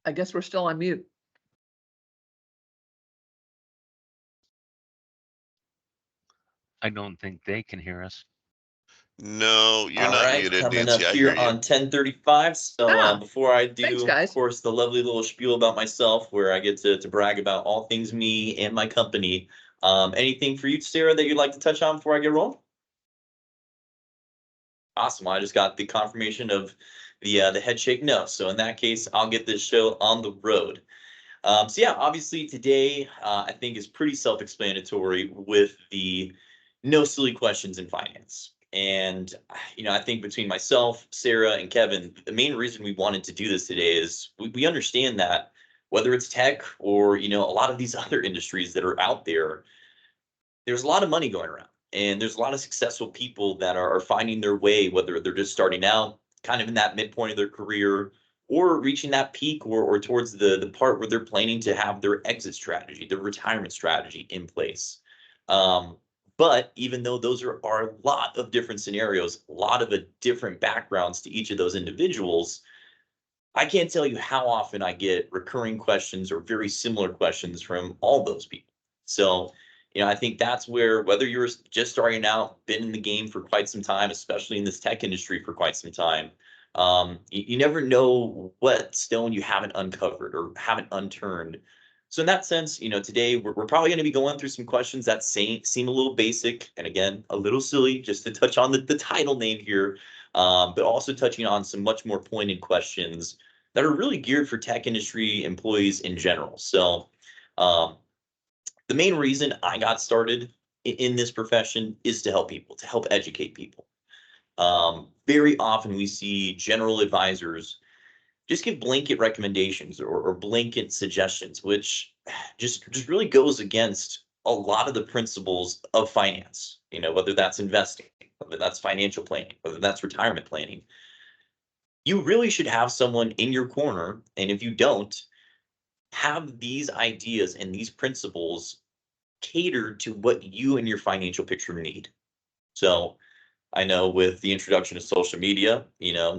I guess we're still on mute. I don't think they can hear us. No, you're All not right, muted, coming Nancy. up I hear here you. on 10:35. So Ah, before I thanks, do, of guys. course, the lovely little spiel about myself, where I get to brag about all things me and my company. Anything for you, Sarah, that you'd like to touch on before I get rolling? Awesome. Well, I just got the confirmation of the head shake no. So in that case, I'll get this show on the road. So yeah, obviously today I think is pretty self-explanatory with the no silly questions in finance. And I think between myself, Sarah, and Kevin, the main reason we wanted to do this today is we understand that whether it's tech or a lot of these other industries that are out there, there's a lot of money going around, and there's a lot of successful people that are finding their way, whether they're just starting out, kind of in that midpoint of their career, or reaching that peak, or towards the part where they're planning to have their exit strategy, their retirement strategy in place. Um, but even though those are a lot of different scenarios, a lot of different backgrounds to each of those individuals, I can't tell you how often I get recurring questions or very similar questions from all those people. So, I think that's where, whether you're just starting out, been in the game for quite some time, especially in this tech industry for quite some time, you never know what stone you haven't uncovered or haven't unturned. So in that sense, today we're probably going to be going through some questions that seem a little basic and, again, a little silly, just to touch on the title name here, but also touching on some much more pointed questions that are really geared for tech industry employees in general. So, um, the main reason I got started in this profession is to help people, to help educate people. Very often we see general advisors just give blanket recommendations or blanket suggestions, which just really goes against a lot of the principles of finance. Whether that's investing, whether that's financial planning, whether that's retirement planning, you really should have someone in your corner. And if you don't, have these ideas and these principles catered to what you and your financial picture need. So I know with the introduction of social media,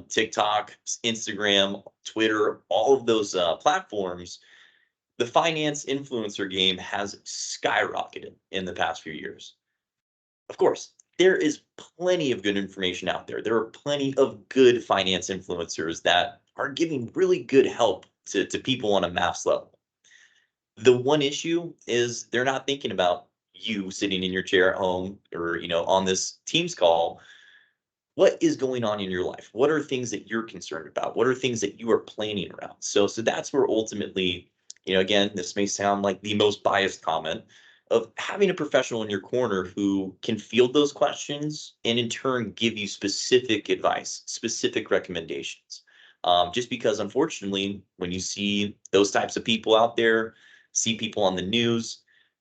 TikTok, Instagram, Twitter, all of those platforms, the finance influencer game has skyrocketed in the past few years. Of course, there is plenty of good information out there. There are plenty of good finance influencers that are giving really good help to people on a mass level. The one issue is they're not thinking about you sitting in your chair at home or, on this Teams call. What is going on in your life? What are things that you're concerned about? What are things that you are planning around? So that's where ultimately, again, this may sound like the most biased comment of having a professional in your corner who can field those questions and in turn give you specific advice, specific recommendations. Just because, unfortunately, when you see those types of people out there, see people on the news,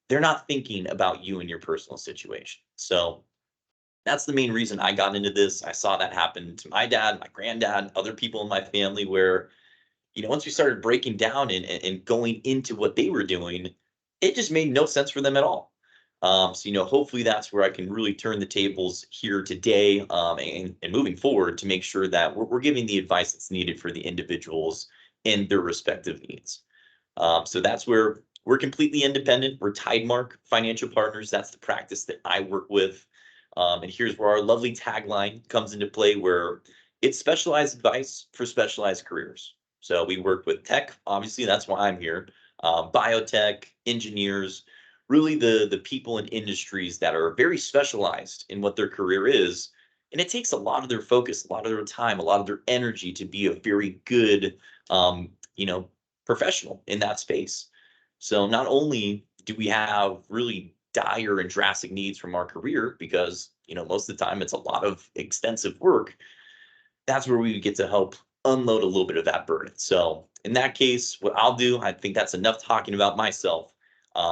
they're not thinking about you and your personal situation. So that's the main reason I got into this. I saw that happen to my dad, my granddad, other people in my family where, once we started breaking down and going into what they were doing, it just made no sense for them at all. So, hopefully that's where I can really turn the tables here today, and moving forward to make sure that we're giving the advice that's needed for the individuals and their respective needs. So that's where we're completely independent. We're Tidemark Financial Partners. That's the practice that I work with. And here's where our lovely tagline comes into play, where it's specialized advice for specialized careers. So we work with tech, obviously, that's why I'm here, biotech, engineers, really the people in industries that are very specialized in what their career is. And it takes a lot of their focus, a lot of their time, a lot of their energy to be a very good, professional in that space. So not only do we have really dire and drastic needs from our career, because most of the time it's a lot of extensive work, that's where we get to help unload a little bit of that burden. So in that case, what I'll do, I think that's enough talking about myself.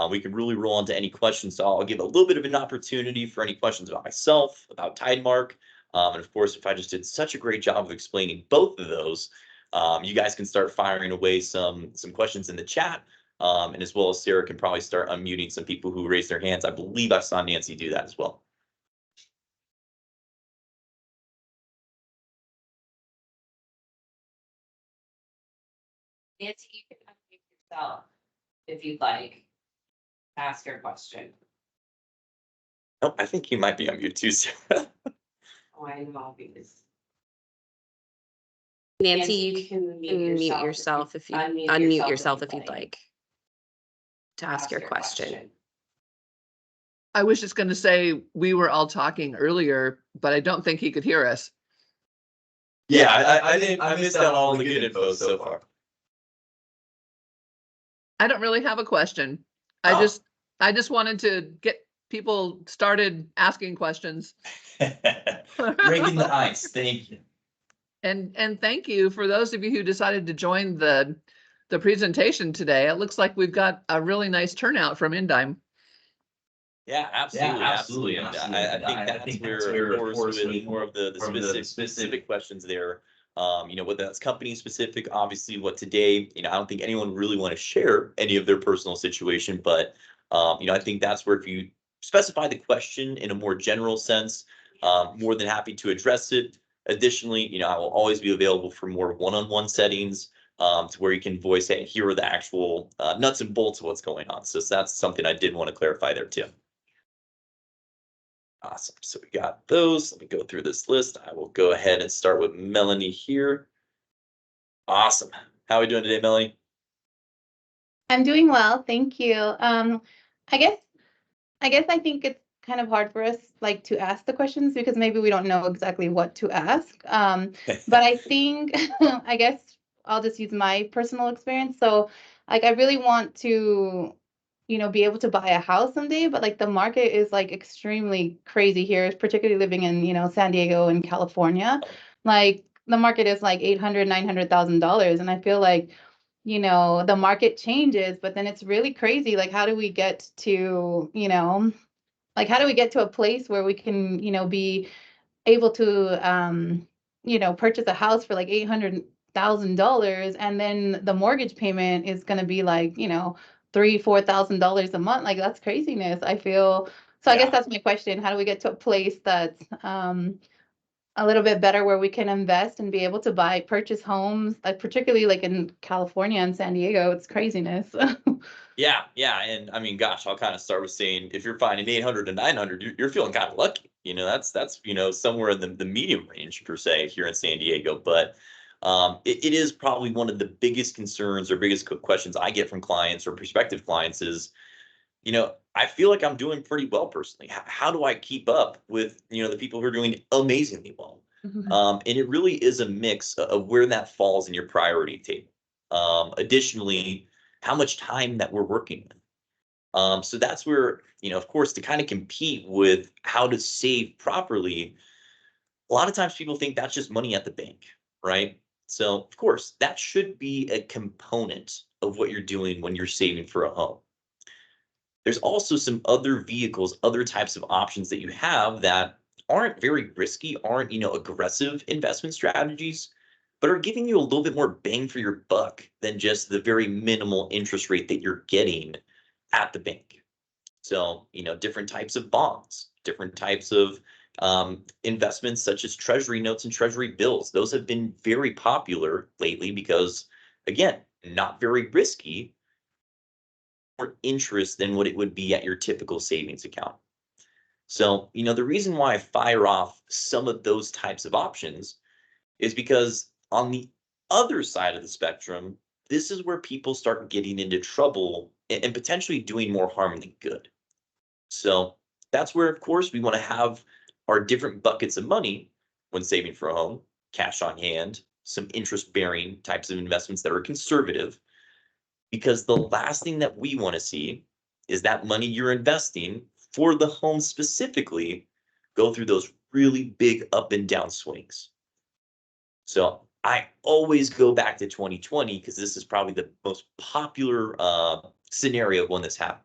We can really roll into any questions. So I'll give a little bit of an opportunity for any questions about myself, about Tidemark. And of course, if I just did such a great job of explaining both of those, you guys can start firing away some questions in the chat. And as well as Sarah can probably start unmuting some people who raised their hands. I believe I saw Nancy do that as well. Nancy, you can unmute yourself if you'd like to ask your question. Oh, I think you might be on mute too, Sarah. Oh, I know, because Nancy, you you can can mute yourself if you unmute yourself if you'd like to ask your question. I was just going to say, we were all talking earlier, but I don't think he could hear us. Yeah, I missed out all the good info so far. I don't really have a question. Oh. I just wanted to get people started asking questions. Breaking the ice. Thank you. And thank you for those of you who decided to join the presentation today. It looks like we've got a really nice turnout from Indime. Yeah, absolutely. And I think that's where, of course, with more of the specific questions there, whether that's company specific, obviously what today, I don't think anyone really want to share any of their personal situation, but, I think that's where if you specify the question in a more general sense, more than happy to address it. Additionally, I will always be available for more one-on-one settings, to where you can voice, hey, here are the actual nuts and bolts of what's going on. So that's something I did want to clarify there too. Awesome. So we got those. Let me go through this list. I will go ahead and start with Melanie here. Awesome. How are we doing today, Melanie? I'm doing well, thank you. I guess I think it's kind of hard for us like to ask the questions because maybe we don't know exactly what to ask. But I think I guess I'll just use my personal experience. So like I really want to, be able to buy a house someday, but like the market is like extremely crazy here, particularly living in, San Diego and California. Like the market is like $800,000, $900,000. And I feel like the market changes, but then it's really crazy. Like, how do we get to, how do we get to a place where we can, be able to, purchase a house for like $800,000 and then the mortgage payment is going to be like, $3,000, $4,000 a month. Like, that's craziness. I feel. So I guess that's my question. How do we get to a place that's, a little bit better where we can invest and be able to purchase homes, like particularly like in California and San Diego, it's craziness. Yeah. And I mean, gosh, I'll kind of start with saying if you're finding 800 to 900, you're feeling kind of lucky. That's somewhere in the medium range per se here in San Diego. But it is probably one of the biggest concerns or biggest questions I get from clients or prospective clients is, I feel like I'm doing pretty well personally. How do I keep up with, the people who are doing amazingly well? And it really is a mix of where that falls in your priority table. Additionally, how much time that we're working with. So that's where, of course, to kind of compete with how to save properly, a lot of times people think that's just money at the bank, right? So, of course, that should be a component of what you're doing when you're saving for a home. There's also some other vehicles, other types of options that you have that aren't very risky, aren't, aggressive investment strategies, but are giving you a little bit more bang for your buck than just the very minimal interest rate that you're getting at the bank. So, different types of bonds, different types of investments such as treasury notes and treasury bills. Those have been very popular lately because, again, not very risky, more interest than what it would be at your typical savings account. So, the reason why I fire off some of those types of options is because on the other side of the spectrum, this is where people start getting into trouble and potentially doing more harm than good. So that's where, of course, we want to have our different buckets of money when saving for a home, cash on hand, some interest bearing types of investments that are conservative, because the last thing that we want to see is that money you're investing for the home specifically go through those really big up and down swings. So I always go back to 2020 because this is probably the most popular scenario when this happened.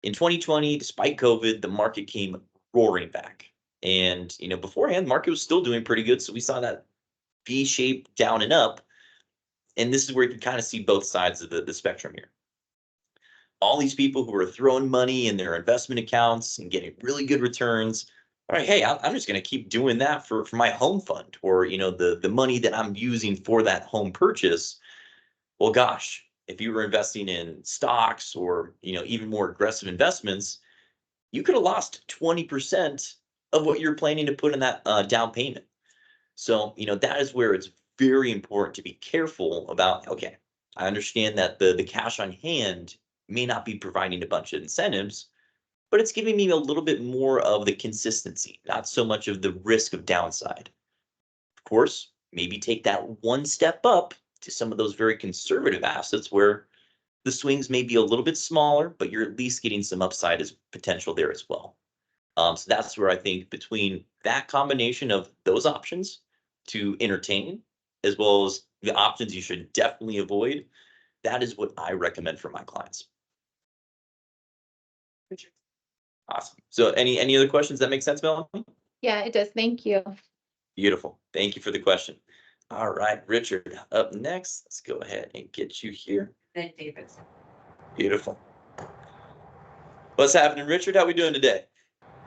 In 2020, despite COVID, the market came roaring back. And, beforehand, the market was still doing pretty good. So we saw that V shape down and up. And this is where you can kind of see both sides of the spectrum here. All these people who are throwing money in their investment accounts and getting really good returns. All right, hey, I'm just going to keep doing that for my home fund or, the money that I'm using for that home purchase. Well, gosh, if you were investing in stocks or, even more aggressive investments, you could have lost 20% of what you're planning to put in that down payment. So, that is where it's very important to be careful about, okay, I understand that the cash on hand may not be providing a bunch of incentives, but it's giving me a little bit more of the consistency, not so much of the risk of downside. Of course, maybe take that one step up to some of those very conservative assets where the swings may be a little bit smaller, but you're at least getting some upside as potential there as well. So that's where I think between that combination of those options to entertain, as well as the options you should definitely avoid, that is what I recommend for my clients. Awesome. So any other questions that make sense, Melanie? Yeah, it does. Thank you. Beautiful. Thank you for the question. All right, Richard, up next. Let's go ahead and get you here. Then David. Beautiful. What's happening, Richard? How we doing today?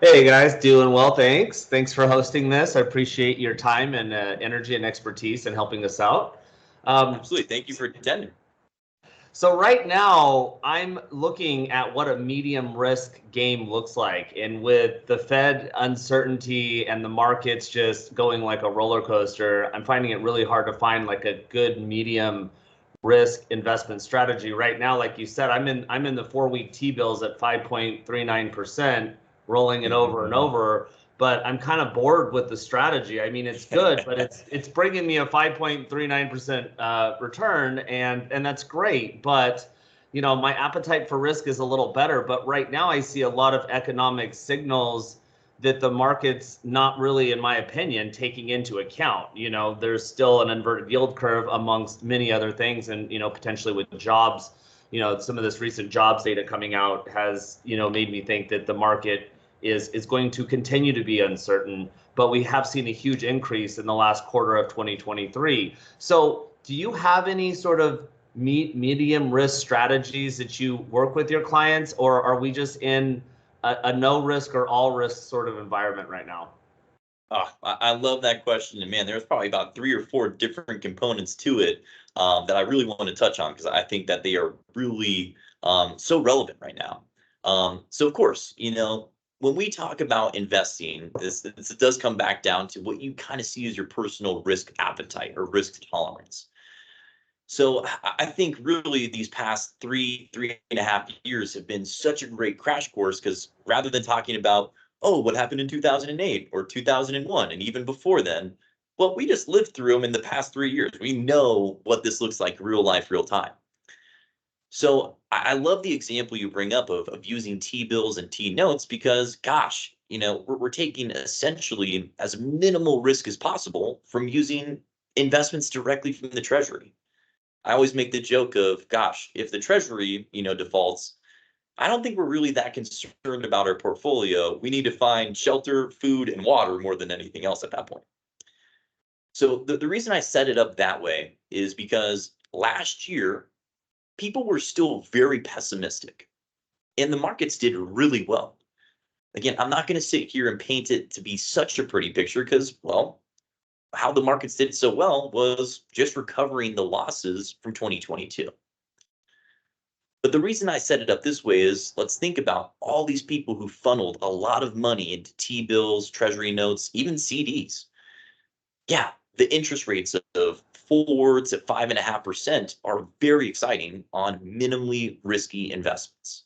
Hey guys, doing well, thanks. Thanks for hosting this. I appreciate your time and energy and expertise in helping us out. Absolutely. Thank you for attending. So right now, I'm looking at what a medium risk game looks like. And with the Fed uncertainty and the markets just going like a roller coaster, I'm finding it really hard to find like a good medium risk investment strategy. Right now, like you said, I'm in the 4-week T-bills at 5.39%, rolling it over and over. But I'm kind of bored with the strategy. I mean, it's good, but it's bringing me a 5.39% return, and that's great. But my appetite for risk is a little better. But right now, I see a lot of economic signals that the market's not really, in my opinion, taking into account. There's still an inverted yield curve amongst many other things, and potentially with jobs. Some of this recent jobs data coming out has made me think that the market is going to continue to be uncertain, but we have seen a huge increase in the last quarter of 2023. So do you have any sort of medium risk strategies that you work with your clients, or are we just in a no risk or all risk sort of environment right now? Oh, I love that question. And man, there's probably about 3 or 4 different components to it that I really want to touch on because I think that they are really so relevant right now. So of course, when we talk about investing, this does come back down to what you kind of see as your personal risk appetite or risk tolerance. So I think really these past 3.5 years have been such a great crash course because rather than talking about, oh, what happened in 2008 or 2001 and even before then, well, we just lived through them in the past 3 years. We know what this looks like real life, real time. So I love the example you bring up of using T-bills and T-notes because, gosh, we're taking essentially as minimal risk as possible from using investments directly from the Treasury. I always make the joke of, gosh, if the Treasury, defaults, I don't think we're really that concerned about our portfolio. We need to find shelter, food, and water more than anything else at that point. So the reason I set it up that way is because last year, people were still very pessimistic and the markets did really well. Again, I'm not going to sit here and paint it to be such a pretty picture because, well, how the markets did so well was just recovering the losses from 2022. But the reason I set it up this way is let's think about all these people who funneled a lot of money into T-bills, Treasury notes, even CDs. Yeah, the interest rates of forwards at 5.5% are very exciting on minimally risky investments.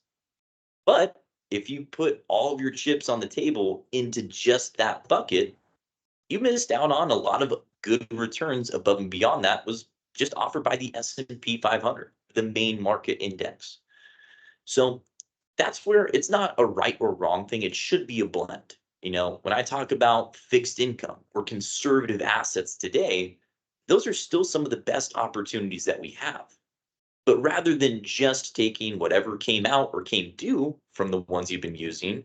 But if you put all of your chips on the table into just that bucket, you missed out on a lot of good returns above and beyond that was just offered by the S&P 500, the main market index. So that's where it's not a right or wrong thing. It should be a blend. When I talk about fixed income or conservative assets today, those are still some of the best opportunities that we have. But rather than just taking whatever came out or came due from the ones you've been using,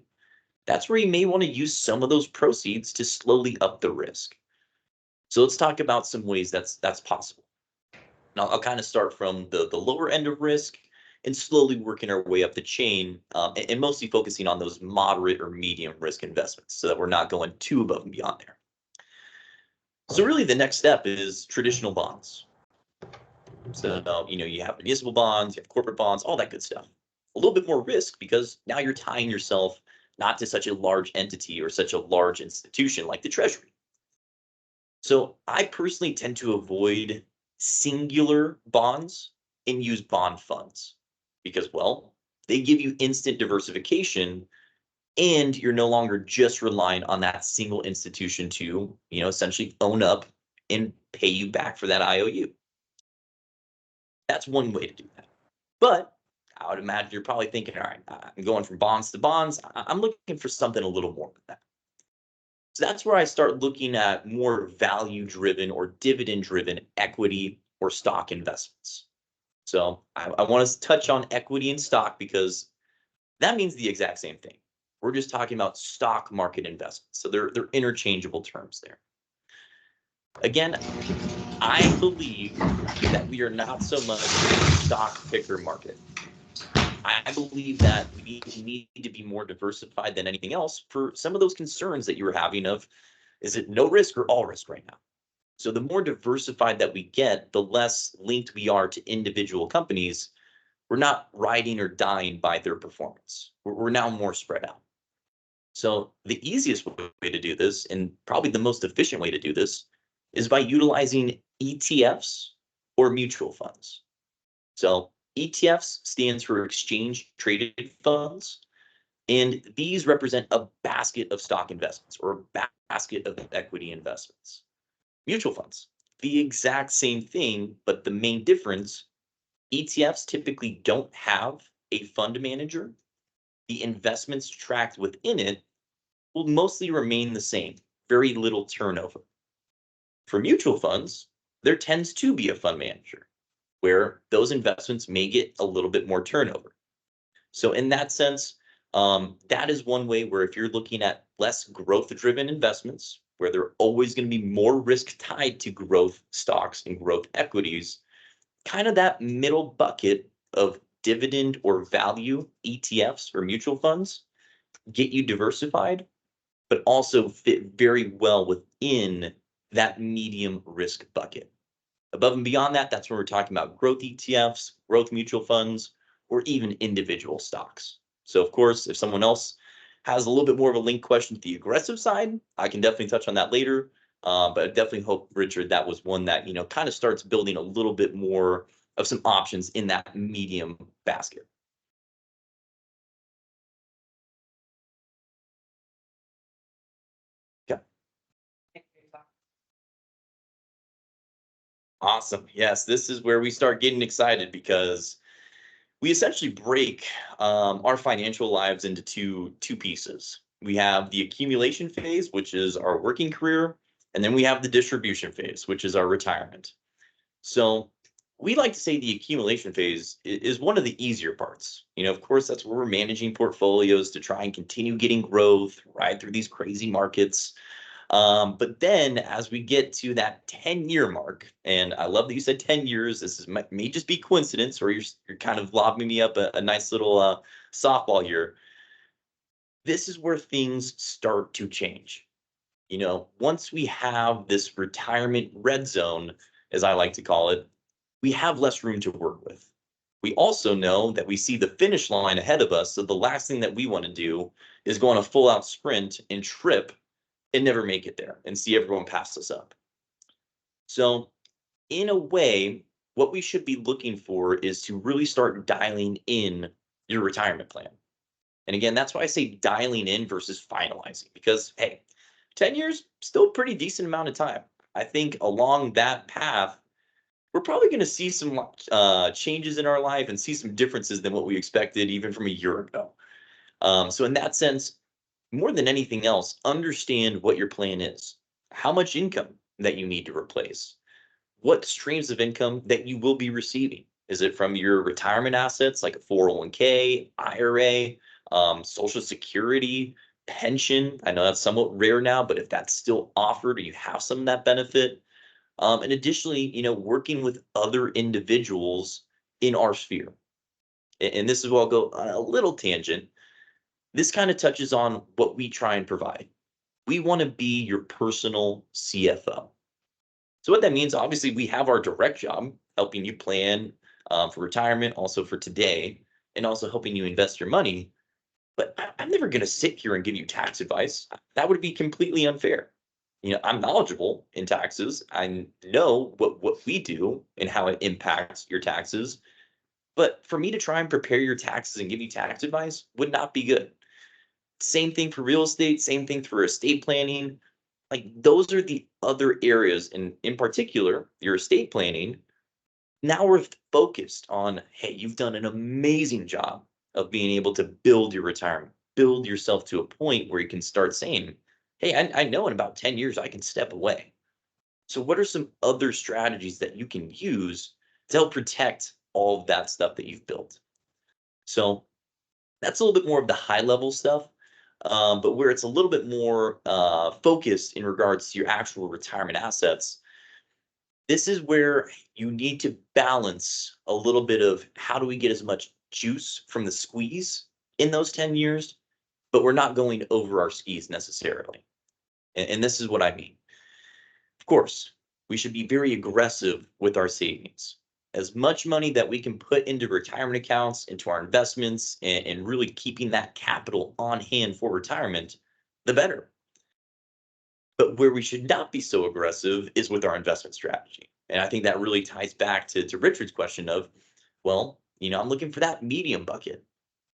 that's where you may want to use some of those proceeds to slowly up the risk. So let's talk about some ways that's possible. Now I'll kind of start from the lower end of risk and slowly working our way up the chain, and mostly focusing on those moderate or medium risk investments so that we're not going too above and beyond there. So really the next step is traditional bonds. So, you have municipal bonds, you have corporate bonds, all that good stuff. A little bit more risk because now you're tying yourself not to such a large entity or such a large institution like the Treasury. So I personally tend to avoid singular bonds and use bond funds because, well, they give you instant diversification and you're no longer just relying on that single institution to, essentially own up and pay you back for that IOU. That's one way to do that. But I would imagine you're probably thinking, all right, I'm going from bonds to bonds. I'm looking for something a little more than that. So that's where I start looking at more value-driven or dividend-driven equity or stock investments. So I want to touch on equity and stock because that means the exact same thing. We're just talking about stock market investments. So they're interchangeable terms there. Again, I believe that we are not so much a stock picker market. I believe that we need to be more diversified than anything else for some of those concerns that you were having of, is it no risk or all risk right now? So the more diversified that we get, the less linked we are to individual companies. We're not riding or dying by their performance. We're now more spread out. So the easiest way to do this, and probably the most efficient way to do this, is by utilizing ETFs or mutual funds. So ETFs stands for exchange traded funds, and these represent a basket of stock investments or a basket of equity investments. Mutual funds, the exact same thing, but the main difference, ETFs typically don't have a fund manager. The investments tracked within it will mostly remain the same, very little turnover. For mutual funds, there tends to be a fund manager where those investments may get a little bit more turnover. So in that sense, that is one way where if you're looking at less growth-driven investments, where there are always going to be more risk tied to growth stocks and growth equities, kind of that middle bucket of dividend or value ETFs or mutual funds get you diversified, but also fit very well within that medium risk bucket. Above and beyond that, that's when we're talking about growth ETFs, growth mutual funds, or even individual stocks. So of course, if someone else has a little bit more of a linked question to the aggressive side, I can definitely touch on that later. But I definitely hope, Richard, that was one that, kind of starts building a little bit more of some options in that medium basket. Okay. Awesome. Yes, this is where we start getting excited because we essentially break our financial lives into two pieces. We have the accumulation phase, which is our working career, and then we have the distribution phase, which is our retirement. So we like to say the accumulation phase is one of the easier parts. Of course, that's where we're managing portfolios to try and continue getting growth, ride through these crazy markets. But then as we get to that 10-year mark, and I love that you said 10 years, this may just be coincidence, or you're kind of lobbing me up a nice little softball here. This is where things start to change. Once we have this retirement red zone, as I like to call it, we have less room to work with. We also know that we see the finish line ahead of us. So the last thing that we want to do is go on a full out sprint and trip and never make it there and see everyone pass us up. So in a way, what we should be looking for is to really start dialing in your retirement plan. And again, that's why I say dialing in versus finalizing, because hey, 10 years, still a pretty decent amount of time. I think along that path, we're probably going to see some changes in our life and see some differences than what we expected even from a year ago. So in that sense, more than anything else, understand what your plan is, how much income that you need to replace, what streams of income that you will be receiving. Is it from your retirement assets like a 401k, IRA, Social Security, pension? I know that's somewhat rare now, but if that's still offered or you have some of that benefit. And additionally, working with other individuals in our sphere. And this is where I'll go on a little tangent. This kind of touches on what we try and provide. We want to be your personal CFO. So what that means, obviously, we have our direct job helping you plan for retirement, also for today, and also helping you invest your money. But I'm never going to sit here and give you tax advice. That would be completely unfair. I'm knowledgeable in taxes. I know what we do and how it impacts your taxes. But for me to try and prepare your taxes and give you tax advice would not be good. Same thing for real estate, same thing for estate planning. Like those are the other areas, and in particular, your estate planning. Now we're focused on, hey, you've done an amazing job of being able to build your retirement, build yourself to a point where you can start saying, hey, I know in about 10 years I can step away. So what are some other strategies that you can use to help protect all of that stuff that you've built? So that's a little bit more of the high level stuff. But where it's a little bit more focused in regards to your actual retirement assets, this is where you need to balance a little bit of how do we get as much juice from the squeeze in those 10 years, but we're not going over our skis necessarily. And this is what I mean. Of course, we should be very aggressive with our savings. As much money that we can put into retirement accounts, into our investments, and really keeping that capital on hand for retirement, the better. But where we should not be so aggressive is with our investment strategy. And I think that really ties back to Richard's question of, well, I'm looking for that medium bucket.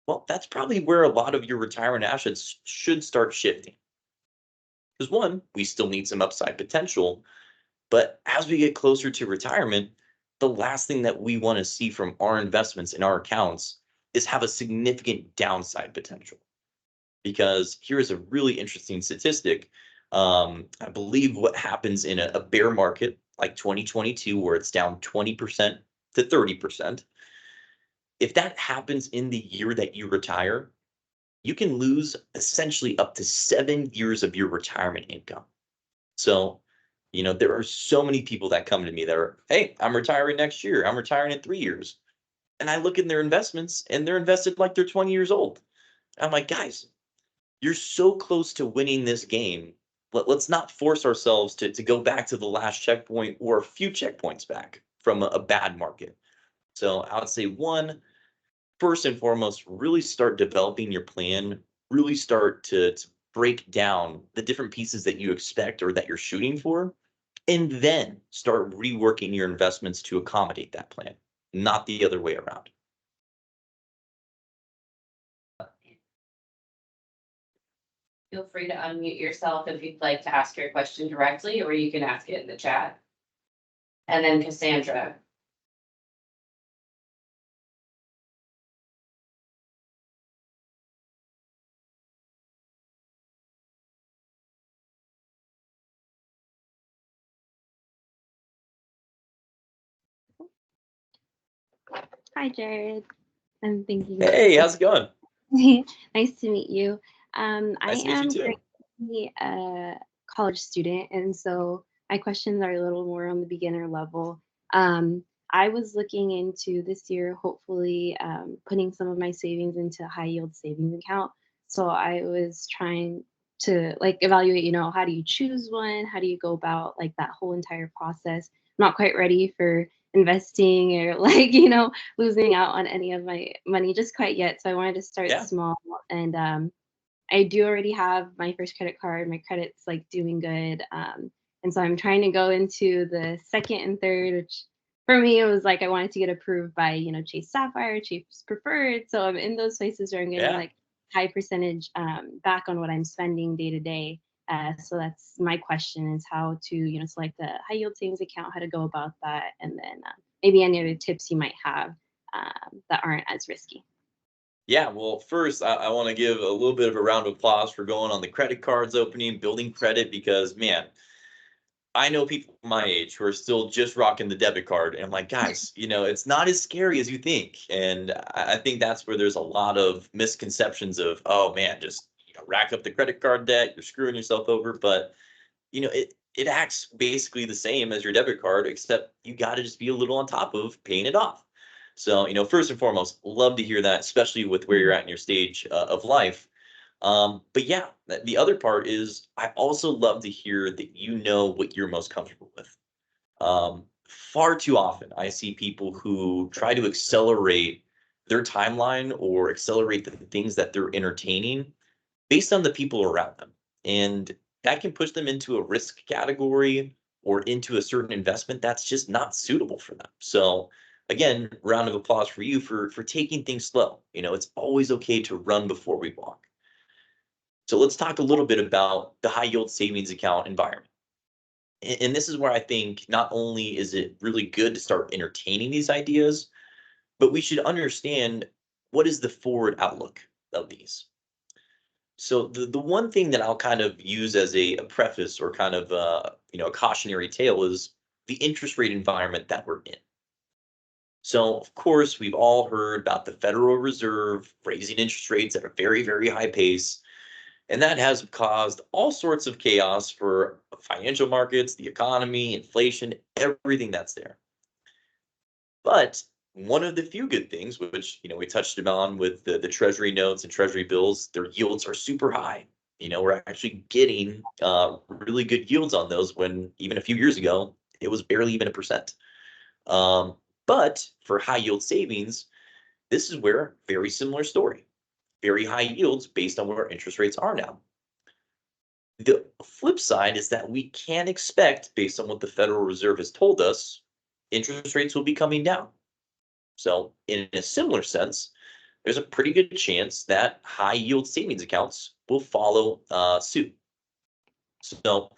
Well, that's probably where a lot of your retirement assets should start shifting. Because one, we still need some upside potential. But as we get closer to retirement, the last thing that we want to see from our investments in our accounts is have a significant downside potential. Because here is a really interesting statistic. I believe what happens in a bear market like 2022, where it's down 20% to 30%, if that happens in the year that you retire, you can lose essentially up to 7 years of your retirement income. So, there are so many people that come to me that are, hey, I'm retiring next year. I'm retiring in 3 years. And I look in their investments and they're invested like they're 20 years old. I'm like, guys, you're so close to winning this game. Let's not force ourselves to go back to the last checkpoint or a few checkpoints back from a bad market. So I would say one, first and foremost, really start developing your plan, really start to break down the different pieces that you expect or that you're shooting for, and then start reworking your investments to accommodate that plan, not the other way around. Feel free to unmute yourself if you'd like to ask your question directly, or you can ask it in the chat. And then Cassandra. Hi, Jared. I'm thinking. Hey, how's it going? Nice to meet you. I Nice to meet you am too. currently a college student, and so my questions are a little more on the beginner level. I was looking into this year, hopefully putting some of my savings into a high yield savings account. So I was trying to evaluate, how do you choose one? How do you go about that whole entire process? I'm not quite ready for investing or losing out on any of my money just quite yet. So I wanted to start small, and I do already have my first credit card. My credit's doing good. And so I'm trying to go into the second and third, which for me, it was I wanted to get approved by, Chase Sapphire, Chase Preferred. So I'm in those places where I'm getting high percentage back on what I'm spending day to day. So that's my question, is how to, select a high yield savings account, how to go about that. And then maybe any other tips you might have that aren't as risky. Yeah, well, first, I want to give a little bit of a round of applause for going on the credit cards opening, building credit, because, man, I know people my age who are still just rocking the debit card. And I'm like, guys, it's not as scary as you think. And I think that's where there's a lot of misconceptions of, oh, man, just rack up the credit card debt. You're screwing yourself over. But, it acts basically the same as your debit card, except you got to just be a little on top of paying it off. So, first and foremost, love to hear that, especially with where you're at in your stage of life. But yeah, the other part is I also love to hear that what you're most comfortable with. far too often I see people who try to accelerate their timeline or accelerate the things that they're entertaining based on the people around them. And that can push them into a risk category or into a certain investment that's just not suitable for them. So again, round of applause for you for taking things slow. You know, it's always okay to run before we walk. So let's talk a little bit about the high yield savings account environment. And this is where I think not only is it really good to start entertaining these ideas, but we should understand what is the forward outlook of these. So the one thing that I'll kind of use as a preface or kind of a cautionary tale is the interest rate environment that we're in. So of course we've all heard about the Federal Reserve raising interest rates at a very, very high pace. And that has caused all sorts of chaos for financial markets, the economy, inflation, everything that's there. But one of the few good things, which we touched on with the Treasury notes and Treasury bills, their yields are super high. We're actually getting really good yields on those when even a few years ago it was barely even 1%. But for high yield savings, this is where very similar story. Very high yields based on where interest rates are now. The flip side is that we can expect, based on what the Federal Reserve has told us, interest rates will be coming down. So in a similar sense, there's a pretty good chance that high yield savings accounts will follow suit. So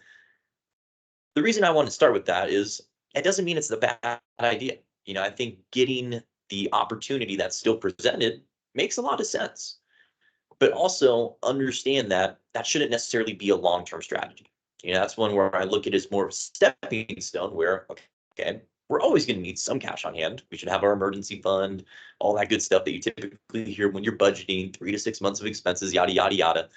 the reason I want to start with that is it doesn't mean it's a bad idea. I think getting the opportunity that's still presented makes a lot of sense. But also understand that that shouldn't necessarily be a long-term strategy. That's one where I look at it as more of a stepping stone where, okay, we're always going to need some cash on hand. We should have our emergency fund, all that good stuff that you typically hear when you're budgeting 3 to 6 months of expenses, yada, yada, yada.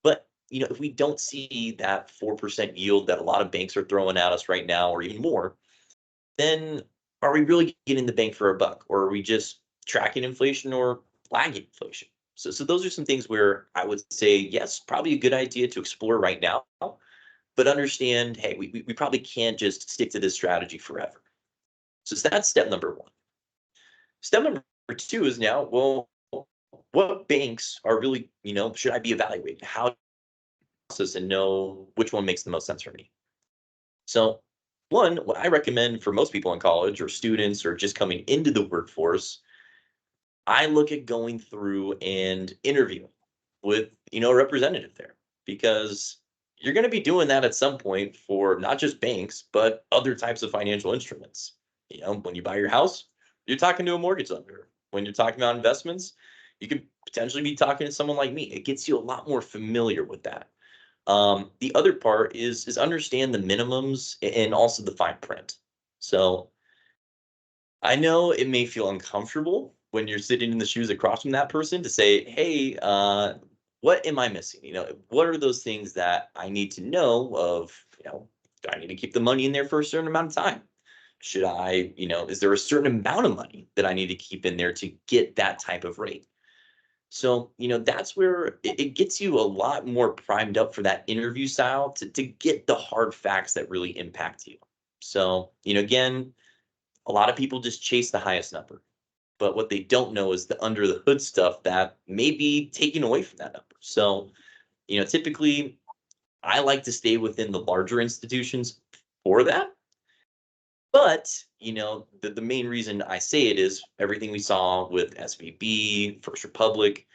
But, if we don't see that 4% yield that a lot of banks are throwing at us right now, or even more, then are we really getting the bang for our buck? Or are we just tracking inflation or lagging inflation? So those are some things where I would say, yes, probably a good idea to explore right now, but understand, hey, we probably can't just stick to this strategy forever. So that's step number one. Step number two is now, well, what banks are really, should I be evaluating? How to know which one makes the most sense for me? So one, what I recommend for most people in college or students or just coming into the workforce, I look at going through and interviewing with, a representative there, because you're going to be doing that at some point for not just banks, but other types of financial instruments. When you buy your house, you're talking to a mortgage lender. When you're talking about investments, you could potentially be talking to someone like me. It gets you a lot more familiar with that. The other part is understand the minimums and also the fine print. So I know it may feel uncomfortable when you're sitting in the shoes across from that person to say, hey, what am I missing? What are those things that I need to know of, do I need to keep the money in there for a certain amount of time? Should I, is there a certain amount of money that I need to keep in there to get that type of rate? So, that's where it gets you a lot more primed up for that interview style to get the hard facts that really impact you. So, again, a lot of people just chase the highest number, but what they don't know is the under the hood stuff that may be taken away from that number. So, typically I like to stay within the larger institutions for that. But, the main reason I say it is everything we saw with SVB, First Republic.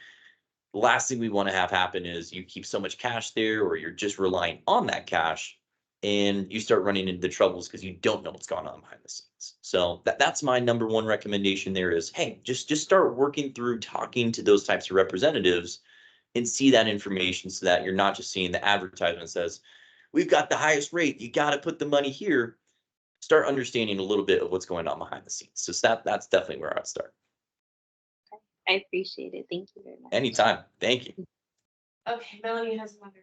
The last thing we want to have happen is you keep so much cash there, or you're just relying on that cash and you start running into troubles because you don't know what's going on behind the scenes. So that's my number one recommendation there is, hey, just start working through talking to those types of representatives and see that information so that you're not just seeing the advertisement that says, we've got the highest rate, you got to put the money here. Start understanding a little bit of what's going on behind the scenes. So that's definitely where I'd start. I appreciate it. Thank you very much. Anytime. Thank you. Okay, Melanie has another.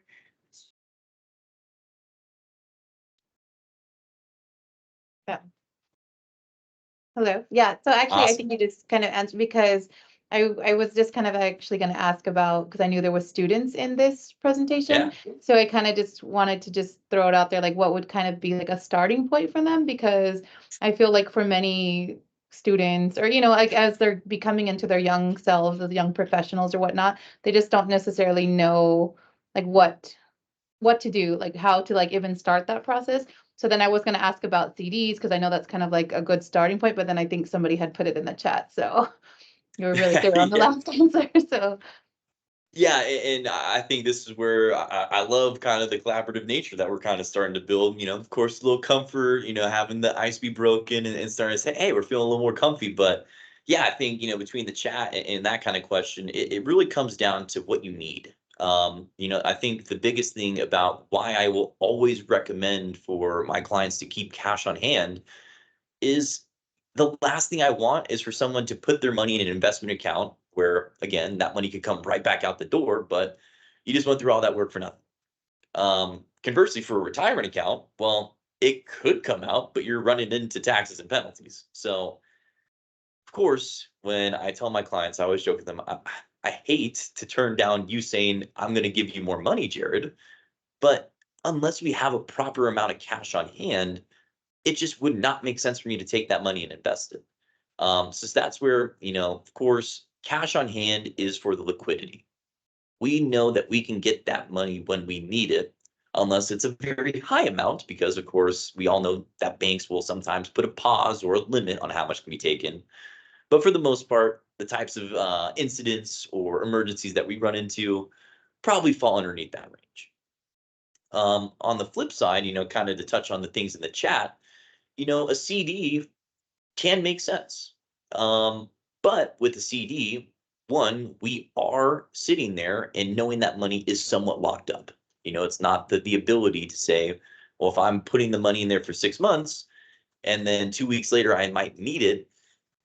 Hello. Yeah. So actually, I Awesome. think you just kind of answered because I was just kind of actually going to ask about, because I knew there was students in this presentation. So I kind of just wanted to just throw it out there, like what would kind of be like a starting point for them? Because I feel like for many students, or, you know, like as they're becoming into their young selves as young professionals or whatnot, they just don't necessarily know like what to do, like how to like even start that process. So then I was going to ask about CDs because I know that's kind of like a good starting point, but then I think somebody had put it in the chat. So you were really clear on the Yeah. last answer. So Yeah, and I think this is where I love kind of the collaborative nature that we're kind of starting to build. You know, of course, a little comfort, you know, having the ice be broken and starting to say, hey, we're feeling a little more comfy. But yeah, I think, you know, between the chat and that kind of question, it really comes down to what you need. You know, I think the biggest thing about why I will always recommend for my clients to keep cash on hand is the last thing I want is for someone to put their money in an investment account where, again, that money could come right back out the door, but you just went through all that work for nothing. Conversely, for a retirement account, well, it could come out, but you're running into taxes and penalties. So, of course, when I tell my clients, I always joke with them, I hate to turn down you saying, I'm going to give you more money, Jared. But unless we have a proper amount of cash on hand, it just would not make sense for me to take that money and invest it. So that's where, you know, of course, cash on hand is for the liquidity. We know that we can get that money when we need it, unless it's a very high amount, because of course, we all know that banks will sometimes put a pause or a limit on how much can be taken. But for the most part, the types of incidents or emergencies that we run into probably fall underneath that range. On the flip side, you know, kind of to touch on the things in the chat, you know, a CD can make sense. But with the CD, one, we are sitting there and knowing that money is somewhat locked up. You know, it's not the ability to say, well, if I'm putting the money in there for 6 months and then 2 weeks later I might need it,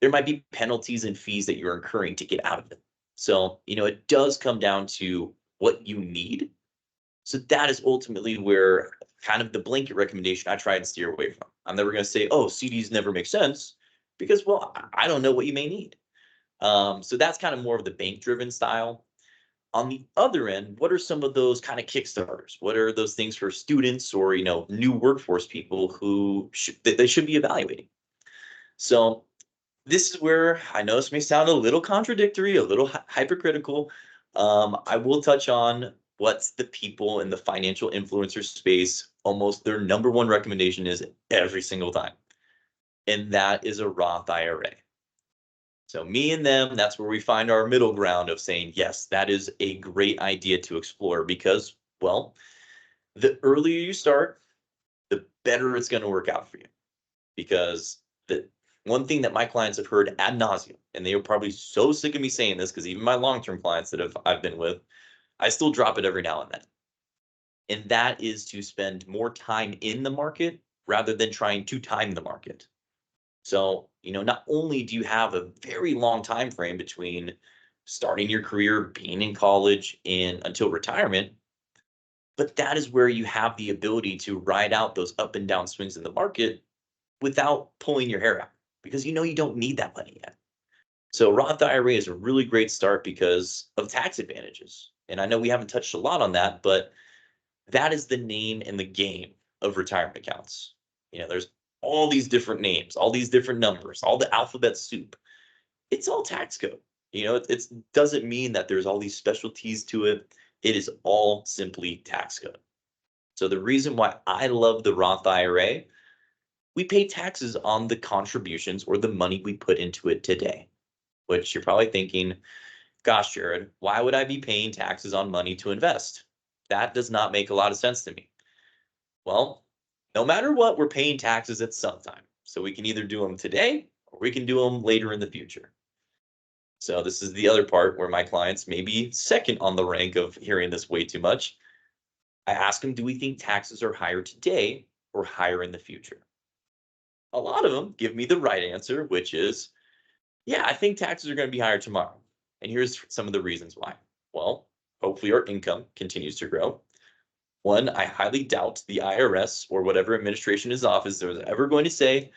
there might be penalties and fees that you're incurring to get out of it. So, you know, it does come down to what you need. So that is ultimately where kind of the blanket recommendation I try and steer away from. I'm never going to say, oh, CDs never make sense because, well, I don't know what you may need. So that's kind of more of the bank driven style. On the other end, what are some of those kind of kickstarters? What are those things for students or, you know, new workforce people who that they should be evaluating? So this is where I know this may sound a little contradictory, a little hypercritical. I will touch on what's the people in the financial influencer space, almost their number one recommendation is every single time. And that is a Roth IRA. So me and them, that's where we find our middle ground of saying, yes, that is a great idea to explore because, well, the earlier you start, the better it's going to work out for you. Because the one thing that my clients have heard ad nauseum, and they are probably so sick of me saying this, because even my long-term clients that I've been with, I still drop it every now and then. And that is to spend more time in the market rather than trying to time the market. So, you know, not only do you have a very long time frame between starting your career, being in college, and until retirement, but that is where you have the ability to ride out those up and down swings in the market without pulling your hair out because you know you don't need that money yet. So Roth IRA is a really great start because of tax advantages. And I know we haven't touched a lot on that, but that is the name and the game of retirement accounts. You know, there's all these different names, all these different numbers, all the alphabet soup. It's all tax code. You know, it doesn't mean that there's all these specialties to it. It is all simply tax code. So the reason why I love the Roth IRA, we pay taxes on the contributions or the money we put into it today, which you're probably thinking, gosh, Jared, why would I be paying taxes on money to invest? That does not make a lot of sense to me. Well, no matter what, we're paying taxes at some time. So we can either do them today or we can do them later in the future. So this is the other part where my clients may be second on the rank of hearing this way too much. I ask them, do we think taxes are higher today or higher in the future? A lot of them give me the right answer, which is, yeah, I think taxes are going to be higher tomorrow. And here's some of the reasons why. Well, hopefully our income continues to grow. One, I highly doubt the IRS or whatever administration is office is ever going to say,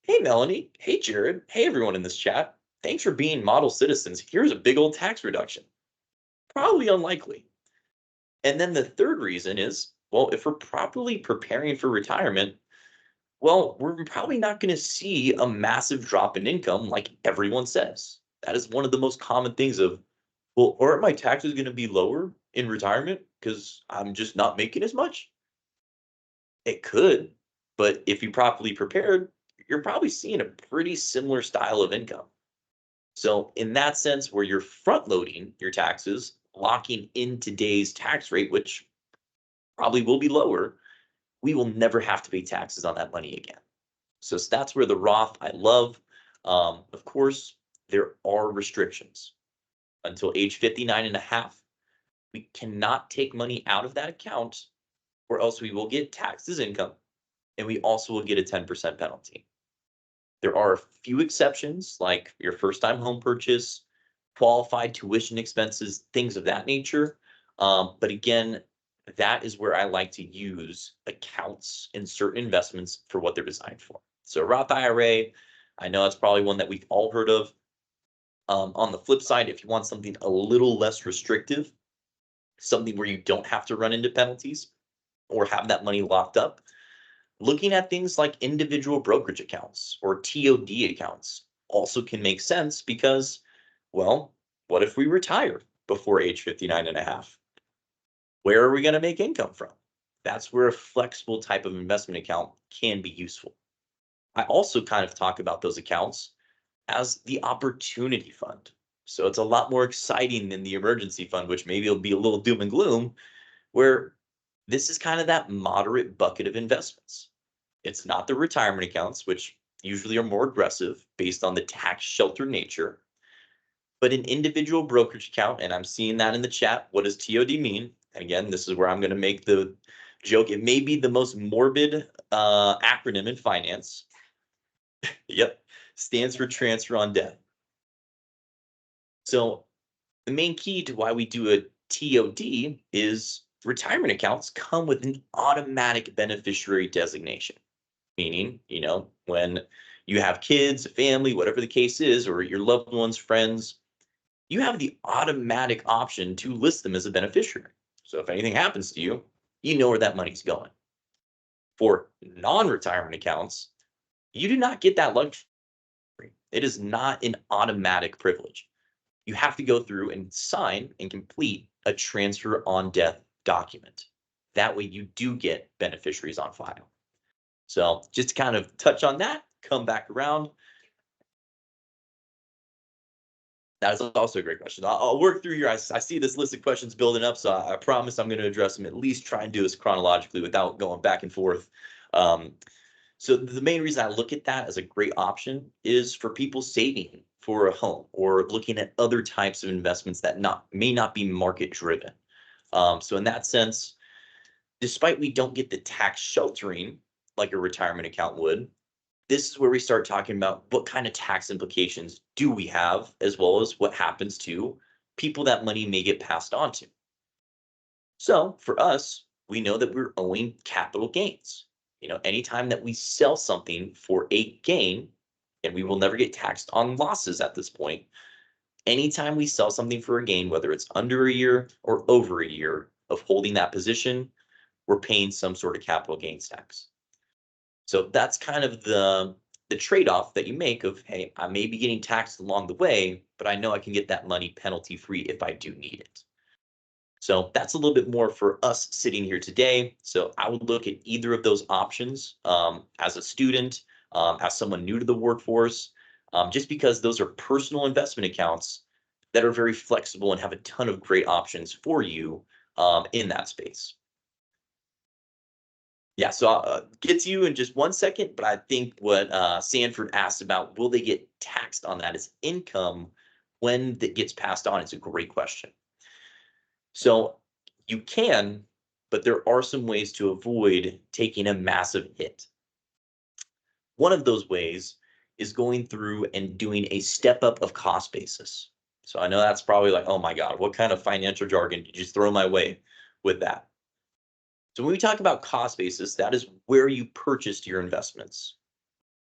hey, Melanie, hey, Jared, hey, everyone in this chat, thanks for being model citizens. Here's a big old tax reduction. Probably unlikely. And then the third reason is, well, if we're properly preparing for retirement, well, we're probably not going to see a massive drop in income like everyone says. That is one of the most common things of, well, aren't my taxes going to be lower in retirement because I'm just not making as much? It could, but if you properly prepared, you're probably seeing a pretty similar style of income. So in that sense, where you're front loading your taxes, locking in today's tax rate, which probably will be lower, we will never have to pay taxes on that money again. So that's where the Roth I love. Of course, there are restrictions. Until age 59 and a half, we cannot take money out of that account or else we will get taxed as income and we also will get a 10% penalty. There are a few exceptions like your first time home purchase, qualified tuition expenses, things of that nature. But again, that is where I like to use accounts in certain investments for what they're designed for. So Roth IRA, I know that's probably one that we've all heard of. On the flip side, if you want something a little less restrictive, something where you don't have to run into penalties or have that money locked up, looking at things like individual brokerage accounts or TOD accounts also can make sense because, well, what if we retire before age 59 and a half? Where are we going to make income from? That's where a flexible type of investment account can be useful. I also kind of talk about those accounts as the opportunity fund. So it's a lot more exciting than the emergency fund, which maybe will be a little doom and gloom, where this is kind of that moderate bucket of investments. It's not the retirement accounts, which usually are more aggressive based on the tax shelter nature, but an individual brokerage account. And I'm seeing that in the chat. What does TOD mean? And again, this is where I'm going to make the joke. It may be the most morbid acronym in finance. Yep. Stands for transfer on death. So the main key to why we do a TOD is retirement accounts come with an automatic beneficiary designation, meaning, when you have kids, a family, whatever the case is, or your loved ones, friends, you have the automatic option to list them as a beneficiary. So if anything happens to you, you know where that money's going. For non-retirement accounts, you do not get that luxury. It is not an automatic privilege. You have to go through and sign and complete a transfer on death document. That way you do get beneficiaries on file. So just to kind of touch on that, come back around. That is also a great question. I'll work through here. I see this list of questions building up, so I promise I'm going to address them, at least try and do this chronologically without going back and forth. So the main reason I look at that as a great option is for people saving for a home or looking at other types of investments that may not be market driven. So in that sense, despite we don't get the tax sheltering like a retirement account would, this is where we start talking about what kind of tax implications do we have, as well as what happens to people that money may get passed on to. So for us, we know that we're owing capital gains. Anytime that we sell something for a gain, and we will never get taxed on losses at this point, anytime we sell something for a gain, whether it's under a year or over a year of holding that position, we're paying some sort of capital gains tax. So that's kind of the trade-off that you make of, hey, I may be getting taxed along the way, but I know I can get that money penalty free if I do need it. So that's a little bit more for us sitting here today. So I would look at either of those options as a student, as someone new to the workforce, just because those are personal investment accounts that are very flexible and have a ton of great options for you in that space. Yeah, so I'll get to you in just one second, but I think what Sanford asked about, will they get taxed on that as income when that gets passed on? It's a great question. So you can, but there are some ways to avoid taking a massive hit. One of those ways is going through and doing a step up of cost basis. So I know that's probably like, oh my God, what kind of financial jargon did you just throw my way with that? So when we talk about cost basis, that is where you purchased your investments.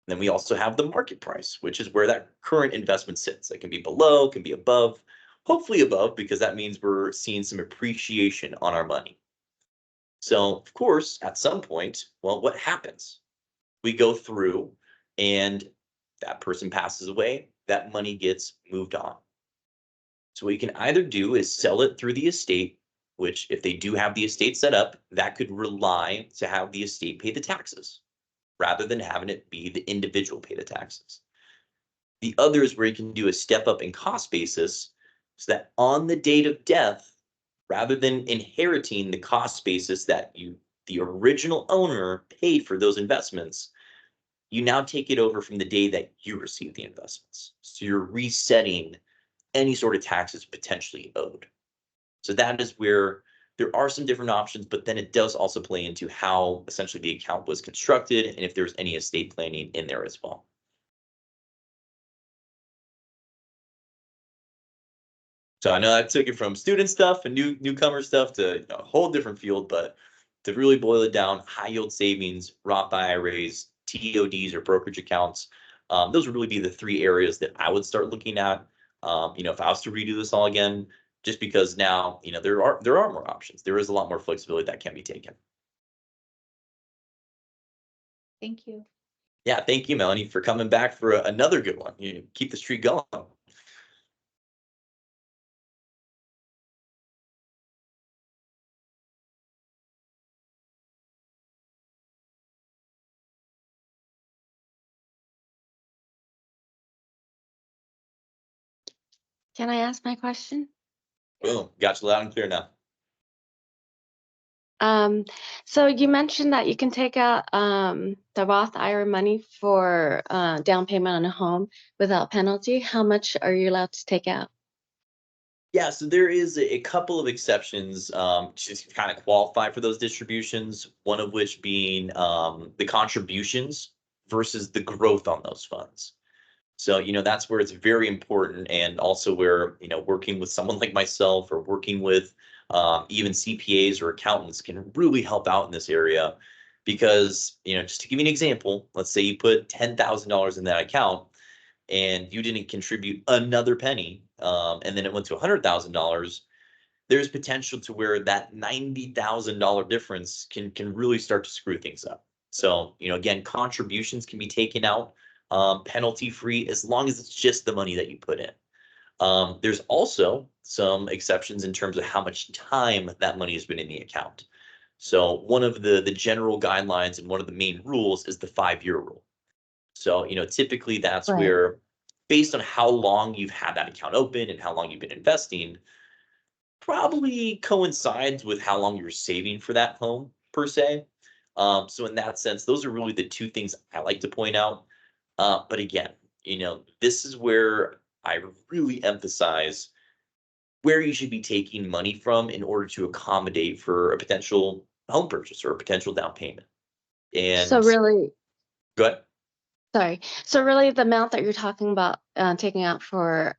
Then we also have the market price, which is where that current investment sits. It can be below, can be above, hopefully above, because that means we're seeing some appreciation on our money. So, of course, at some point, well, what happens? We go through and that person passes away, that money gets moved on. So what you can either do is sell it through the estate, which if they do have the estate set up, that could rely to have the estate pay the taxes rather than having it be the individual pay the taxes. The other is where you can do a step up in cost basis so that on the date of death, rather than inheriting the cost basis that the original owner paid for those investments, you now take it over from the day that you receive the investments. So you're resetting any sort of taxes potentially owed. So that is where there are some different options, but then it does also play into how essentially the account was constructed and if there's any estate planning in there as well. So I know I took it from student stuff and newcomer stuff to a whole different field, but to really boil it down, high yield savings, Roth IRAs, TODs or brokerage accounts, those would really be the three areas that I would start looking at. If I was to redo this all again, just because now, there are more options. There is a lot more flexibility that can be taken. Thank you. Yeah, thank you, Melanie, for coming back for another good one. You keep the streak going. Can I ask my question? Boom, got you loud and clear now. So you mentioned that you can take out the Roth IRA money for down payment on a home without penalty. How much are you allowed to take out? Yeah, so there is a couple of exceptions to kind of qualify for those distributions, one of which being the contributions versus the growth on those funds. So, that's where it's very important, and also where, working with someone like myself or working with even CPAs or accountants can really help out in this area. Because, just to give you an example, let's say you put $10,000 in that account and you didn't contribute another penny, and then it went to $100,000, there's potential to where that $90,000 difference can really start to screw things up. So, again, contributions can be taken out penalty free as long as it's just the money that you put in. There's also some exceptions in terms of how much time that money has been in the account. So one of the general guidelines and one of the main rules is the 5-year rule. So, typically that's Right. where, based on how long you've had that account open and how long you've been investing, probably coincides with how long you're saving for that home per se. So in that sense, those are really the two things I like to point out. But again, this is where I really emphasize where you should be taking money from in order to accommodate for a potential home purchase or a potential down payment. And So really, go ahead. sorry. So really, the amount that you're talking about taking out for,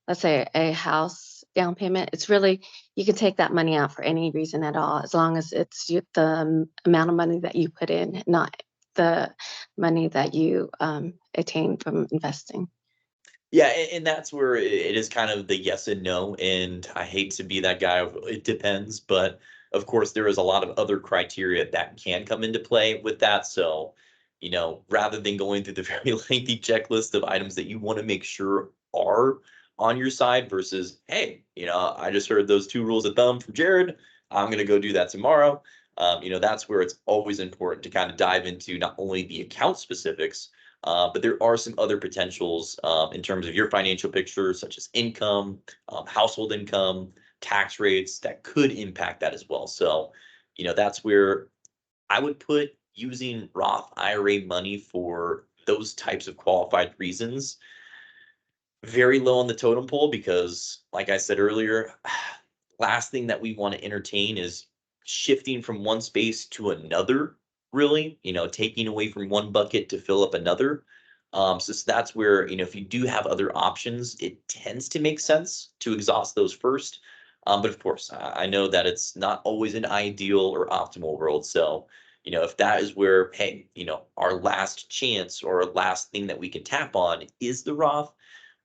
let's say, a house down payment, it's really, you can take that money out for any reason at all, as long as it's the amount of money that you put in, not the money that you attain from investing. Yeah, and that's where it is kind of the yes and no. And I hate to be that guy of it depends, but of course there is a lot of other criteria that can come into play with that. So, rather than going through the very lengthy checklist of items that you want to make sure are on your side versus, hey, I just heard those 2 rules of thumb from Jared. I'm gonna go do that tomorrow. That's where it's always important to kind of dive into not only the account specifics, but there are some other potentials in terms of your financial picture, such as income, household income, tax rates that could impact that as well. So, that's where I would put using Roth IRA money for those types of qualified reasons very low on the totem pole because, like I said earlier, last thing that we want to entertain is shifting from one space to another, really, taking away from one bucket to fill up another. So that's where, if you do have other options, it tends to make sense to exhaust those first. But of course, I know that it's not always an ideal or optimal world. So, if that is where, hey, our last chance or our last thing that we can tap on is the Roth,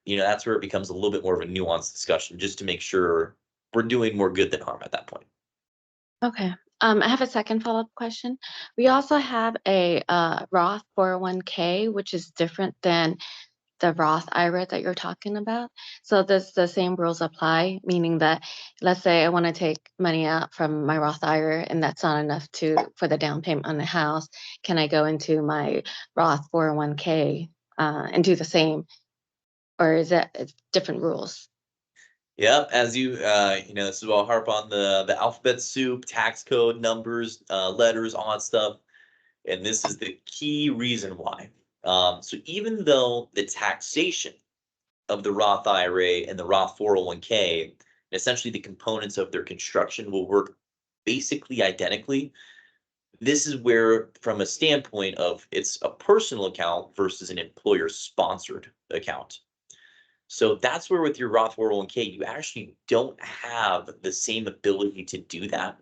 that's where it becomes a little bit more of a nuanced discussion, just to make sure we're doing more good than harm at that point. Okay. I have a second follow-up question. We also have a Roth 401k, which is different than the Roth IRA that you're talking about. So does the same rules apply? Meaning that, let's say I want to take money out from my Roth IRA and that's not enough for the down payment on the house. Can I go into my Roth 401k and do the same? Or is it different rules? Yeah, as this is where I'll harp on the alphabet soup, tax code, numbers, letters, all that stuff. And this is the key reason why. So even though the taxation of the Roth IRA and the Roth 401k, and essentially the components of their construction will work basically identically, this is where, from a standpoint of it's a personal account versus an employer-sponsored account. So that's where with your Roth 401k, you actually don't have the same ability to do that,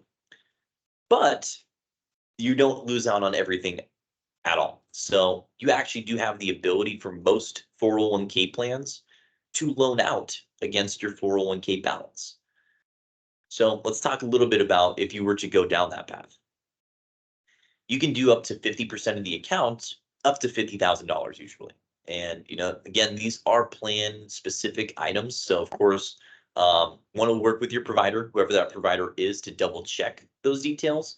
but you don't lose out on everything at all. So you actually do have the ability for most 401k plans to loan out against your 401k balance. So let's talk a little bit about if you were to go down that path. You can do up to 50% of the account, up to $50,000 usually. And, again, these are plan specific items. So of course, want to work with your provider, whoever that provider is, to double check those details.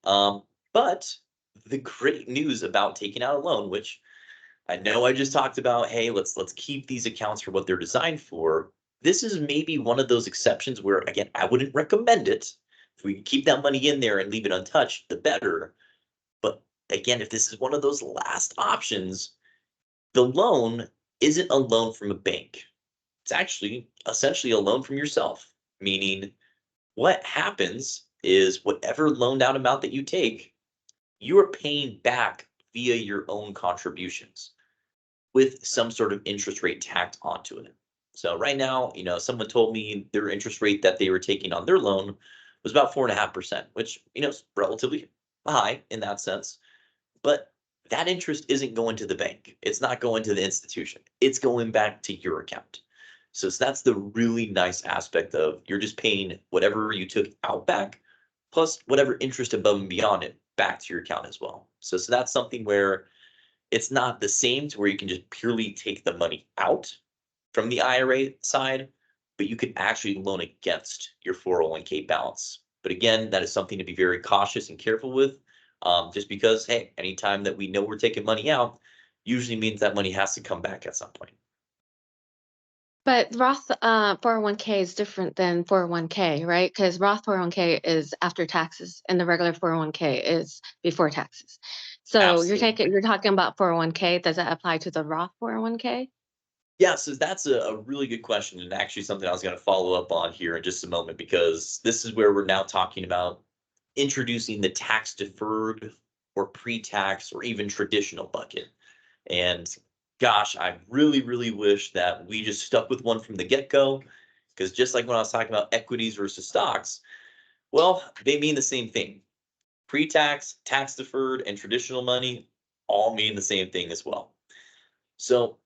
But the great news about taking out a loan, which I know I just talked about, hey, let's keep these accounts for what they're designed for. This is maybe one of those exceptions where, again, I wouldn't recommend it. If we keep that money in there and leave it untouched, the better. But again, if this is one of those last options, the loan isn't a loan from a bank. It's actually essentially a loan from yourself, meaning what happens is whatever loaned out amount that you take, you are paying back via your own contributions with some sort of interest rate tacked onto it. So right now, someone told me their interest rate that they were taking on their loan was about 4.5%, which, is relatively high in that sense. But that interest isn't going to the bank. It's not going to the institution. It's going back to your account. So that's the really nice aspect of you're just paying whatever you took out back, plus whatever interest above and beyond it back to your account as well. So that's something where it's not the same to where you can just purely take the money out from the IRA side, but you can actually loan against your 401k balance. But again, that is something to be very cautious and careful with, just because, hey, anytime that we know we're taking money out, usually means that money has to come back at some point. But Roth 401k is different than 401k, right? Because Roth 401k is after taxes and the regular 401k is before taxes. So Absolutely. you're talking about 401k. Does that apply to the Roth 401k? Yeah, so that's a really good question, and actually something I was going to follow up on here in just a moment, because this is where we're now talking about introducing the tax deferred or pre-tax or even traditional bucket. And gosh, I really, really wish that we just stuck with one from the get-go, because just like when I was talking about equities versus stocks, well, they mean the same thing. Pre-tax, tax deferred, and traditional money all mean the same thing as well. So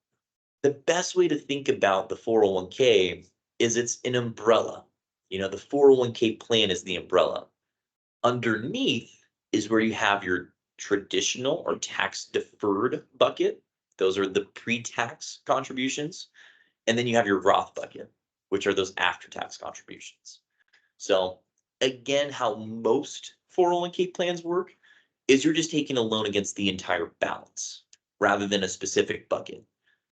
the best way to think about the 401k is it's an umbrella. The 401k plan is the umbrella. Underneath is where you have your traditional or tax deferred bucket. Those are the pre-tax contributions. And then you have your Roth bucket, which are those after-tax contributions. So again, how most 401k plans work is you're just taking a loan against the entire balance rather than a specific bucket.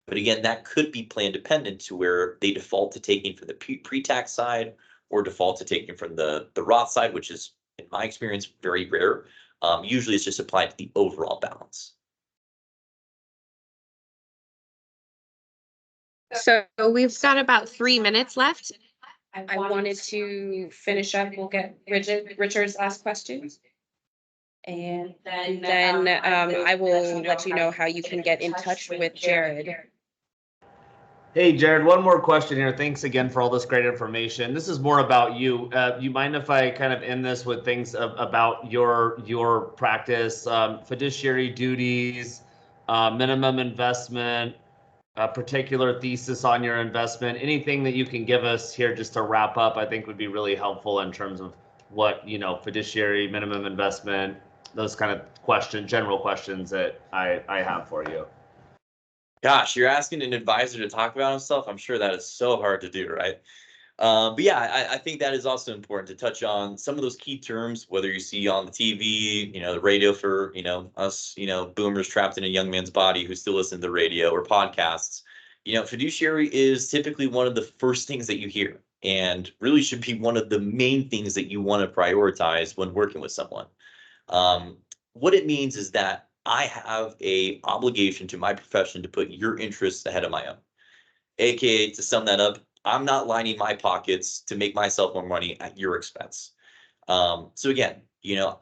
But again, that could be plan dependent to where they default to taking from the pre-tax side or default to taking from the Roth side, which is, in my experience, very rare. Usually it's just applied to the overall balance. So we've got about 3 minutes left. I wanted to finish up. We'll get Richard's last questions. And then I will let you know how you can get in touch with Jared. Hey, Jared, one more question here. Thanks again for all this great information. This is more about you. You mind if I kind of end this with things about your practice, fiduciary duties, minimum investment, a particular thesis on your investment, anything that you can give us here just to wrap up, I think would be really helpful in terms of what, fiduciary, minimum investment, those kind of general questions that I have for you. Gosh, you're asking an advisor to talk about himself. I'm sure that is so hard to do, right? But yeah, I think that is also important to touch on some of those key terms, whether you see on the TV, the radio for, us, boomers trapped in a young man's body who still listen to the radio or podcasts. Fiduciary is typically one of the first things that you hear and really should be one of the main things that you want to prioritize when working with someone. What it means is that I have a obligation to my profession to put your interests ahead of my own. AKA, to sum that up, I'm not lining my pockets to make myself more money at your expense. So again,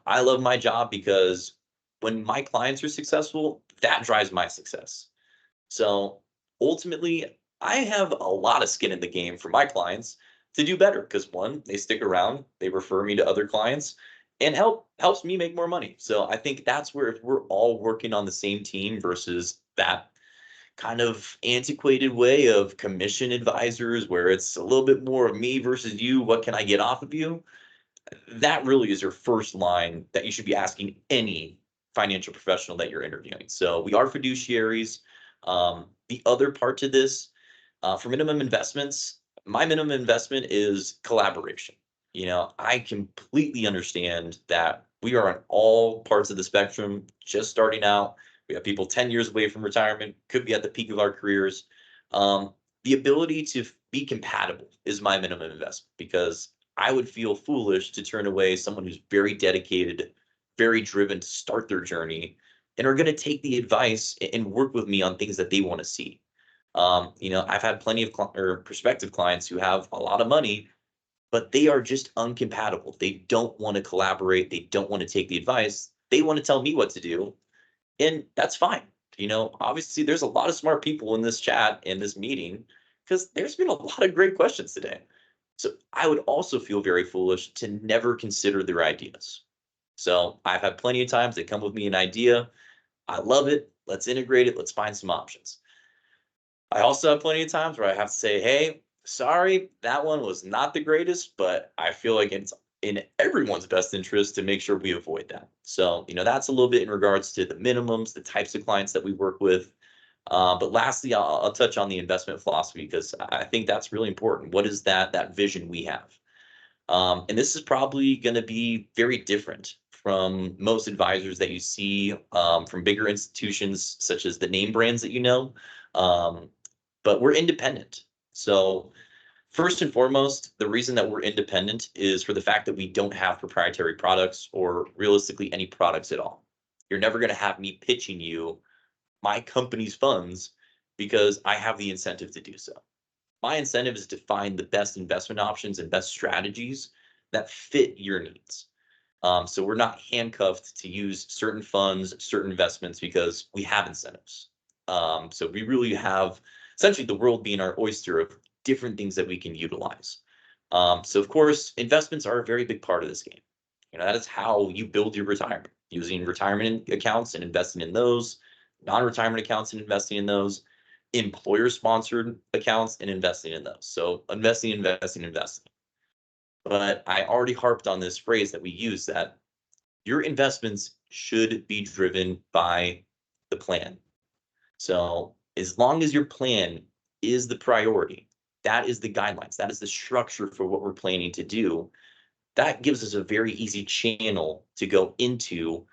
I love my job because when my clients are successful, that drives my success. So ultimately, I have a lot of skin in the game for my clients to do better because one, they stick around, they refer me to other clients, and helps me make more money. So I think that's where if we're all working on the same team versus that kind of antiquated way of commission advisors where it's a little bit more of me versus you, what can I get off of you? That really is your first line that you should be asking any financial professional that you're interviewing. So we are fiduciaries. The other part to this, for minimum investments, my minimum investment is collaboration. I completely understand that we are on all parts of the spectrum, just starting out. We have people 10 years away from retirement, could be at the peak of our careers. The ability to be compatible is my minimum investment because I would feel foolish to turn away someone who's very dedicated, very driven to start their journey and are going to take the advice and work with me on things that they want to see. I've had plenty of prospective clients who have a lot of money, but they are just uncompatible. They don't want to collaborate. They don't want to take the advice. They want to tell me what to do. And that's fine. Obviously there's a lot of smart people in this chat, in this meeting, because there's been a lot of great questions today. So I would also feel very foolish to never consider their ideas. So I've had plenty of times they come with me an idea. I love it. Let's integrate it. Let's find some options. I also have plenty of times where I have to say, hey, sorry, that one was not the greatest, but I feel like it's in everyone's best interest to make sure we avoid that. So, that's a little bit in regards to the minimums, the types of clients that we work with. But lastly, I'll touch on the investment philosophy because I think that's really important. What is that vision we have? And this is probably going to be very different from most advisors that you see from bigger institutions, such as the name brands that but we're independent. So first and foremost, the reason that we're independent is for the fact that we don't have proprietary products or realistically any products at all. You're never going to have me pitching you my company's funds because I have the incentive to do so. My incentive is to find the best investment options and best strategies that fit your needs. So we're not handcuffed to use certain funds, certain investments because we have incentives. So we really have essentially the world being our oyster of different things that we can utilize. So of course, investments are a very big part of this game. That is how you build your retirement, using retirement accounts and investing in those, non-retirement accounts and investing in those, employer-sponsored accounts and investing in those. So investing. But I already harped on this phrase that we use that your investments should be driven by the plan. So as long as your plan is the priority, that is the guidelines, that is the structure for what we're planning to do, that gives us a very easy channel to go into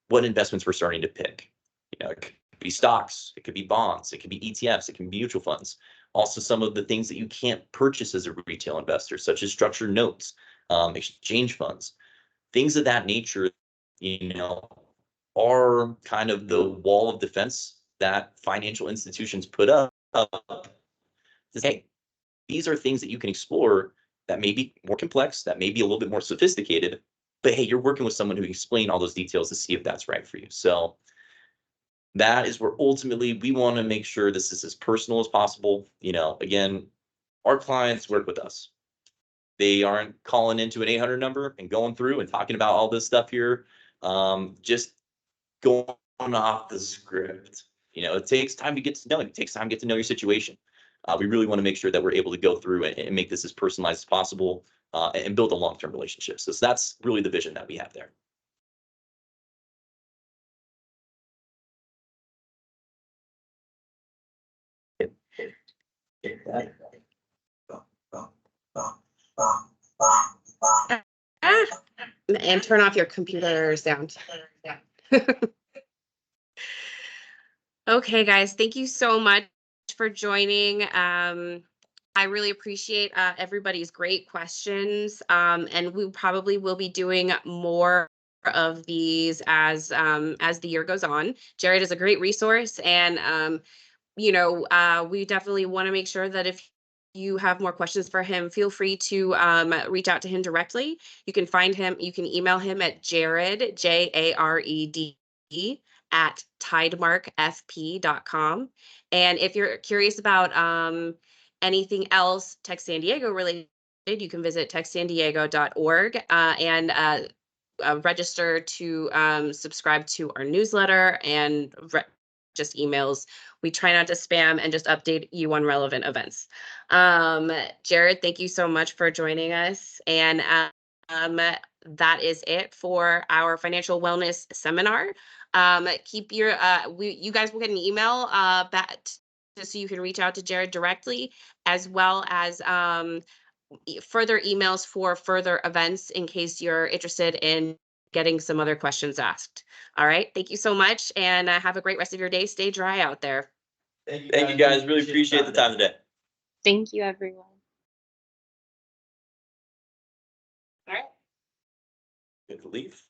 what investments we're starting to pick. It could be stocks, it could be bonds, it could be ETFs, it can be mutual funds. Also, some of the things that you can't purchase as a retail investor, such as structured notes, exchange funds, things of that nature, are kind of the wall of defense that financial institutions put up to say, hey, these are things that you can explore that may be more complex, that may be a little bit more sophisticated, but hey, you're working with someone who can explain all those details to see if that's right for you. So that is where ultimately we want to make sure this is as personal as possible. You know, again, our clients work with us. They aren't calling into an 800 number and going through and talking about all this stuff here. Just going off the script. You know, it takes time to get to know you. It takes time to get to know your situation. We really want to make sure that we're able to go through and make this as personalized as possible and build a long-term relationship. So that's really the vision that we have there. And turn off your computer sound. Okay, guys, thank you so much for joining. I really appreciate everybody's great questions. And we probably will be doing more of these as the year goes on. Jared is a great resource, and you know, we definitely want to make sure that if you have more questions for him, feel free to reach out to him directly. You can find him, you can email him at Jared, Jared, at tidemarkfp.com. And if you're curious about anything else Tech San Diego related, you can visit techsandiego.org and register to subscribe to our newsletter and just emails. We try not to spam and just update you on relevant events. Jared, thank you so much for joining us. And that is it for our financial wellness seminar. Keep your, you guys will get an email back so you can reach out to Jared directly, as well as further emails for further events in case you're interested in getting some other questions asked. All right. Thank you so much, and have a great rest of your day. Stay dry out there. Thank you guys. Really appreciate the time today. Thank you, everyone. Good to leave.